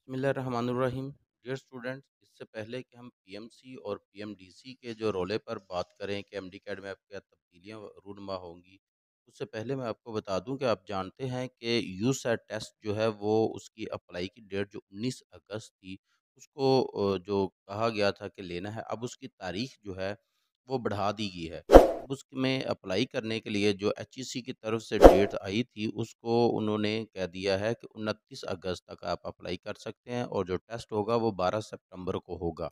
बिस्मिल्लाहिर्रहमानुर्रहीम। Dear students, इससे पहले कि हम पीएमसी और पीएमडीसी के जो रोले पर बात करें कि एमडी कैड में अब क्या तब्दीलियाँ रूनमा होंगी, उससे पहले मैं आपको बता दूं कि आप जानते हैं कि यूसेट टेस्ट जो है वो उसकी अप्लाई की डेट जो 19 अगस्त थी उसको जो कहा गया था कि लेना है, अब उसकी तारीख जो है वो बढ़ा दी गई है। अब उसमें अप्लाई करने के लिए जो एचईसी की तरफ से डेट आई थी उसको उन्होंने कह दिया है कि 29 अगस्त तक आप अप्लाई कर सकते हैं और जो टेस्ट होगा वो 12 सितंबर को होगा।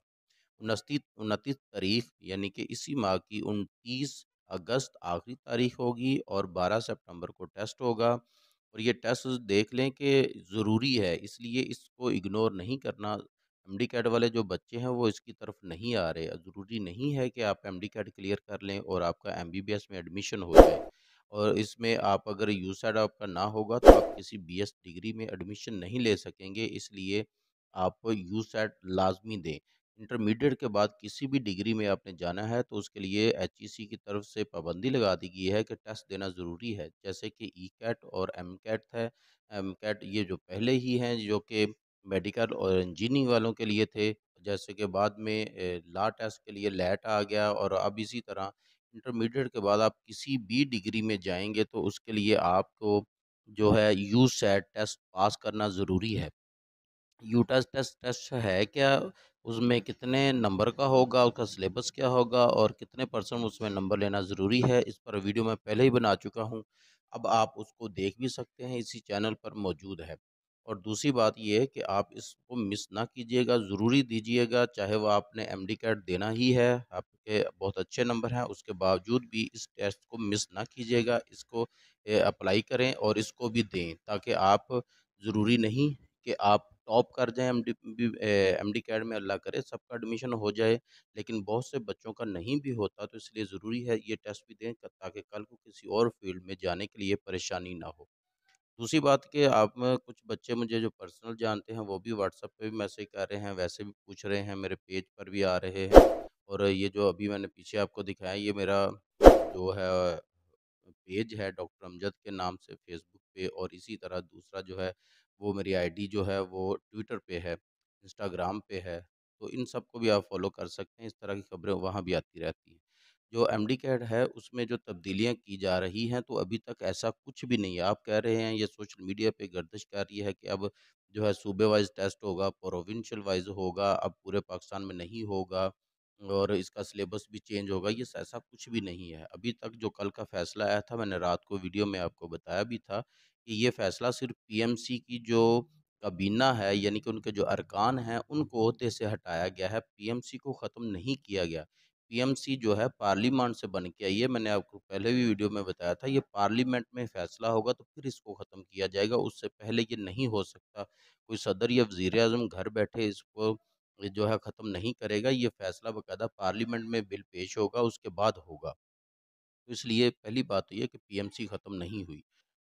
29 तारीख यानी कि इसी माह की 29 अगस्त आखिरी तारीख होगी और 12 सितंबर को टेस्ट होगा। और ये टेस्ट देख लें कि ज़रूरी है, इसलिए इसको इग्नोर नहीं करना। एमडी कैट वाले जो बच्चे हैं वो इसकी तरफ नहीं आ रहे। ज़रूरी नहीं है कि आप एमडी कैट क्लियर कर लें और आपका एमबीबीएस में एडमिशन हो जाए। और इसमें आप अगर यूसेट आपका ना होगा तो आप किसी बीएस डिग्री में एडमिशन नहीं ले सकेंगे, इसलिए आप यूसेट लाजमी दें। इंटरमीडिएट के बाद किसी भी डिग्री में आपने जाना है तो उसके लिए एचईसी की तरफ से पाबंदी लगा दी गई है कि टेस्ट देना ज़रूरी है, जैसे कि ई कैट और एम कैट है। एम कैट ये जो पहले ही हैं जो कि मेडिकल और इंजीनियरिंग वालों के लिए थे, जैसे कि बाद में लॉ टेस्ट के लिए लैट आ गया। और अब इसी तरह इंटरमीडिएट के बाद आप किसी भी डिग्री में जाएंगे तो उसके लिए आपको जो है यू सेट टेस्ट पास करना ज़रूरी है। यूटेस्ट टेस्ट टेस्ट है क्या? उसमें कितने नंबर का होगा, उसका सिलेबस क्या होगा और कितने परसेंट उसमें नंबर लेना ज़रूरी है, इस पर वीडियो मैं पहले ही बना चुका हूँ। अब आप उसको देख भी सकते हैं, इसी चैनल पर मौजूद है। और दूसरी बात ये है कि आप इसको मिस ना कीजिएगा, ज़रूरी दीजिएगा, चाहे वो आपने एमडी कैट देना ही है, आपके बहुत अच्छे नंबर हैं, उसके बावजूद भी इस टेस्ट को मिस ना कीजिएगा। इसको अप्लाई करें और इसको भी दें, ताकि आप, ज़रूरी नहीं कि आप टॉप कर जाएँ एमडी कैड में, अल्लाह करे सबका एडमिशन हो जाए, लेकिन बहुत से बच्चों का नहीं भी होता, तो इसलिए ज़रूरी है ये टेस्ट भी दें ताकि कल को किसी और फील्ड में जाने के लिए परेशानी ना हो। दूसरी बात कि आप में कुछ बच्चे मुझे जो पर्सनल जानते हैं वो भी व्हाट्सएप पे भी मैसेज कर रहे हैं, वैसे भी पूछ रहे हैं, मेरे पेज पर भी आ रहे हैं। और ये जो अभी मैंने पीछे आपको दिखाया, ये मेरा जो है पेज है डॉक्टर अमजद के नाम से फेसबुक पे, और इसी तरह दूसरा जो है वो मेरी आईडी जो है वो ट्विटर पे है, इंस्टाग्राम पे है। तो इन सब को भी आप फॉलो कर सकते हैं, इस तरह की खबरें वहाँ भी आती रहती हैं। जो एमडी कैट है उसमें जो तब्दीलियाँ की जा रही हैं तो अभी तक ऐसा कुछ भी नहीं है। आप कह रहे हैं, ये सोशल मीडिया पे गर्दिश कर रही है कि अब जो है सूबे वाइज़ टेस्ट होगा, प्रोविंशियल वाइज़ होगा, अब पूरे पाकिस्तान में नहीं होगा और इसका सिलेबस भी चेंज होगा। ये ऐसा कुछ भी नहीं है। अभी तक जो कल का फ़ैसला आया था, मैंने रात को वीडियो में आपको बताया भी था कि ये फ़ैसला सिर्फ़ पीएमसी की जो काबीना है, यानी कि उनके जो अरकान हैं, उनको ओहदे से हटाया गया है, पीएमसी को ख़त्म नहीं किया गया। पीएमसी जो है पार्लियामेंट से बन के आई है, मैंने आपको पहले भी वीडियो में बताया था, ये पार्लियामेंट में फ़ैसला होगा तो फिर इसको ख़त्म किया जाएगा, उससे पहले ये नहीं हो सकता। कोई सदर या वज़ीर-ए-आज़म घर बैठे इसको ये जो है ख़त्म नहीं करेगा, ये फ़ैसला बाकायदा पार्लियामेंट में बिल पेश होगा, उसके बाद होगा। तो इसलिए पहली बात तो ये है कि पीएमसी ख़त्म नहीं हुई।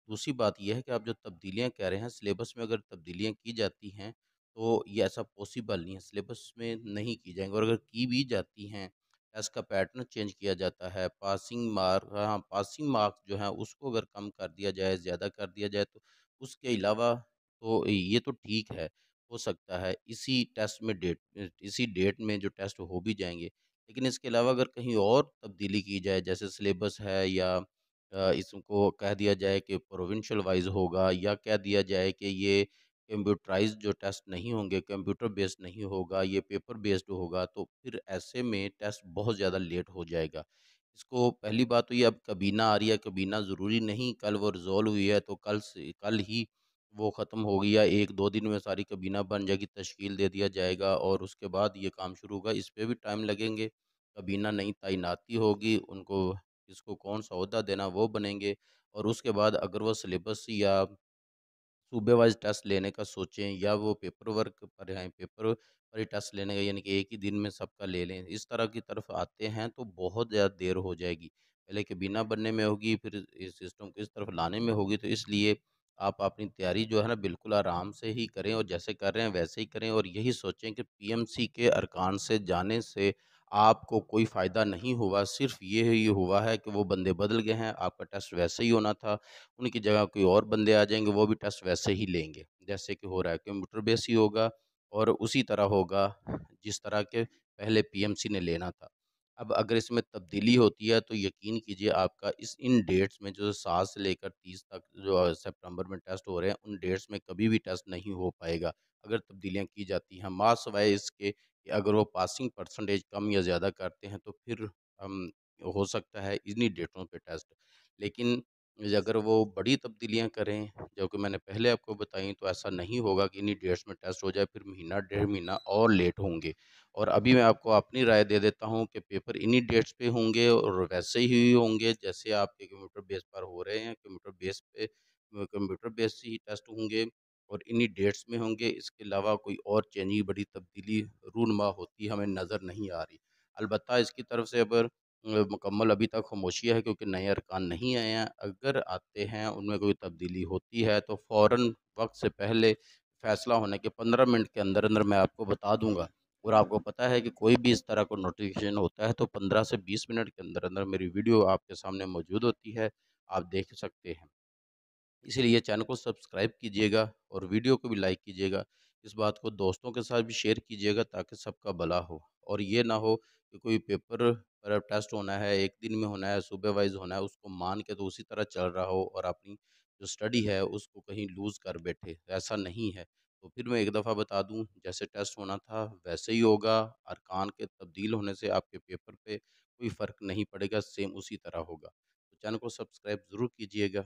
दूसरी बात ये है कि आप जो तब्दीलियाँ कह रहे हैं, सिलेबस में अगर तब्दीलियाँ की जाती हैं, तो ये ऐसा पॉसिबल नहीं है, सिलेबस में नहीं की जाएँगी। और अगर की भी जाती हैं, टेस्ट का पैटर्न चेंज किया जाता है, पासिंग मार्क्स जो हैं उसको अगर कम कर दिया जाए, ज़्यादा कर दिया जाए, तो उसके अलावा तो ये तो ठीक है, हो सकता है इसी डेट में जो टेस्ट हो भी जाएँगे। लेकिन इसके अलावा अगर कहीं और तब्दीली की जाए, जैसे सिलेबस है, या इसको कह दिया जाए कि प्रोविंशियल वाइज़ होगा, या कह दिया जाए कि ये कंप्यूटराइज़्ड जो टेस्ट नहीं होंगे, कंप्यूटर बेस्ड नहीं होगा, ये पेपर बेस्ड होगा, तो फिर ऐसे में टेस्ट बहुत ज़्यादा लेट हो जाएगा। इसको पहली बात तो ये, अब कबीना आ रही है, कबीना ज़रूरी नहीं कल वो रिज़ॉल्व हुई है तो कल ही वो ख़त्म होगी, या 1-2 दिन में सारी कबीना बन जाएगी, तश्कील दे दिया जाएगा और उसके बाद ये काम शुरू होगा। इस पे भी टाइम लगेंगे। कबीना नई तैनाती होगी, उनको किसको कौन-सा ओहदा देना वो बनेंगे, और उसके बाद अगर वो सिलेबस या सूबे वाइज़ टेस्ट लेने का सोचें, या वो पेपर वर्क पर आएँ, पेपर पर ही टेस्ट लेने का, यानी कि एक ही दिन में सबका ले लें, इस तरह की तरफ आते हैं तो बहुत ज़्यादा देर हो जाएगी। पहले कबीना बनने में होगी, फिर इस सिस्टम को इस तरफ लाने में होगी, तो इसलिए आप अपनी तैयारी जो है ना बिल्कुल आराम से ही करें और जैसे कर रहे हैं वैसे ही करें, और यही सोचें कि पीएमसी के अरकान से जाने से आपको कोई फ़ायदा नहीं हुआ, सिर्फ़ ये ही हुआ है कि वो बंदे बदल गए हैं, आपका टेस्ट वैसे ही होना था, उनकी जगह कोई और बंदे आ जाएँगे, वो भी टेस्ट वैसे ही लेंगे। जैसे कि हो रहा है कंप्यूटर बेस ही होगा और उसी तरह होगा जिस तरह के पहले पीएमसी ने लेना था। अब अगर इसमें तब्दीली होती है तो यकीन कीजिए आपका इस इन डेट्स में जो 7 से लेकर 30 तक जो सितंबर में टेस्ट हो रहे हैं, उन डेट्स में कभी भी टेस्ट नहीं हो पाएगा, अगर तब्दीलियाँ की जाती हैं। सिवाय इसके कि अगर वो पासिंग परसेंटेज कम या ज़्यादा करते हैं तो फिर हम हो सकता है इन्हीं डेटों पे टेस्ट। लेकिन अगर वो बड़ी तब्दीलियाँ करें, जो कि मैंने पहले आपको बताई, तो ऐसा नहीं होगा कि इन्हीं डेट्स में टेस्ट हो जाए, फिर महीना, डेढ़ महीना और लेट होंगे। और अभी मैं आपको अपनी राय दे देता हूँ कि पेपर इन्हीं डेट्स पे होंगे और वैसे ही होंगे जैसे आपके कंप्यूटर बेस पर हो रहे हैं। कंप्यूटर बेस से ही टेस्ट होंगे और इन्हीं डेट्स में होंगे। इसके अलावा कोई और चेंजिंग बड़ी तब्दीली रूनमा होती हमें नज़र नहीं आ रही। अलबत्ता इसकी तरफ से अब मुकम्मल अभी तक खामोशी है क्योंकि नए अरकान नहीं आए हैं। अगर आते हैं, उनमें कोई तब्दीली होती है तो फ़ौरन वक़्त से पहले फ़ैसला होने के 15 मिनट के अंदर-अंदर मैं आपको बता दूँगा। और आपको पता है कि कोई भी इस तरह का नोटिफ़िकेशन होता है तो 15 से 20 मिनट के अंदर-अंदर मेरी वीडियो आपके सामने मौजूद होती है, आप देख सकते हैं। इसीलिए चैनल को सब्सक्राइब कीजिएगा और वीडियो को भी लाइक कीजिएगा। इस बात को दोस्तों के साथ भी शेयर कीजिएगा ताकि सबका भला हो। और ये ना हो कि कोई पेपर पर टेस्ट होना है, 1 दिन में होना है, सुबह वाइज़ होना है, उसको मान के तो उसी तरह चल रहा हो और अपनी जो स्टडी है उसको कहीं लूज़ कर बैठे, ऐसा नहीं है। तो फिर मैं एक दफ़ा बता दूँ, जैसे टेस्ट होना था वैसे ही होगा, अरकान के तब्दील होने से आपके पेपर पे कोई फ़र्क नहीं पड़ेगा, सेम उसी तरह होगा। तो चैनल को सब्सक्राइब ज़रूर कीजिएगा।